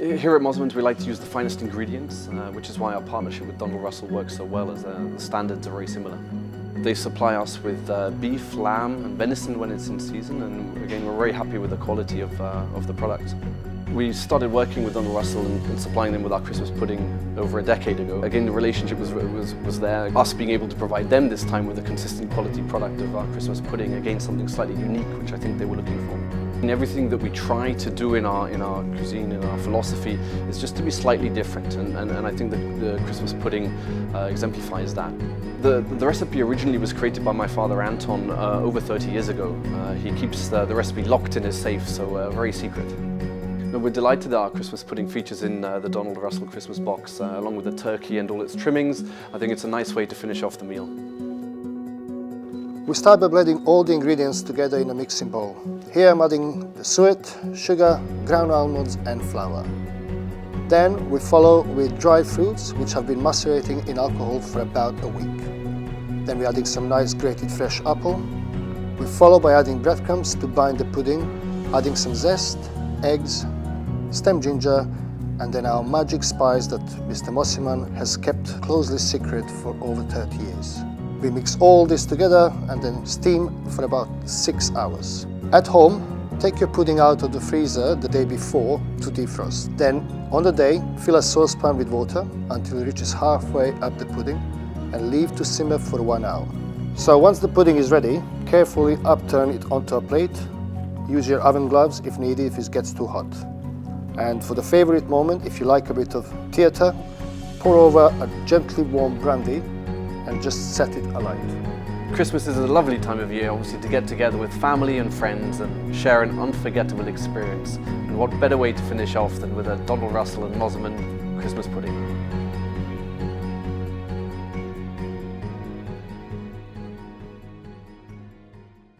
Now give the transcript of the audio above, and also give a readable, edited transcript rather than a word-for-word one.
Here at Mosimann we like to use the finest ingredients, which is why our partnership with Donald Russell works so well, as the standards are very similar. They supply us with beef, lamb and venison when it's in season, and again we're very happy with the quality of the product. We started working with Donald Russell and supplying them with our Christmas pudding over a decade ago. Again, the relationship was there. Us being able to provide them this time with a consistent quality product of our Christmas pudding, again something slightly unique, which I think they were looking for. And everything that we try to do in our cuisine, in our philosophy, is just to be slightly different, and I think that the Christmas pudding exemplifies that. The recipe originally was created by my father Anton over 30 years ago. He keeps the recipe locked in his safe, so very secret. We're delighted that our Christmas pudding features in the Donald Russell Christmas box, along with the turkey and all its trimmings. I think it's a nice way to finish off the meal. We start by blending all the ingredients together in a mixing bowl. Here I'm adding the suet, sugar, ground almonds and flour. Then we follow with dried fruits which have been macerating in alcohol for about a week. Then we're adding some nice grated fresh apple. We follow by adding breadcrumbs to bind the pudding, adding some zest, eggs, stem ginger, and then our magic spice that Mr. Mosimann has kept closely secret for over 30 years. We mix all this together and then steam for about 6 hours. At home, take your pudding out of the freezer the day before to defrost. Then, on the day, fill a saucepan with water until it reaches halfway up the pudding and leave to simmer for 1 hour. So once the pudding is ready, carefully upturn it onto a plate. Use your oven gloves if needed if it gets too hot. And for the favorite moment, if you like a bit of theatre, pour over a gently warm brandy and just set it alight. Christmas is a lovely time of year, obviously, to get together with family and friends and share an unforgettable experience. And what better way to finish off than with a Donald Russell and Mosimann Christmas pudding.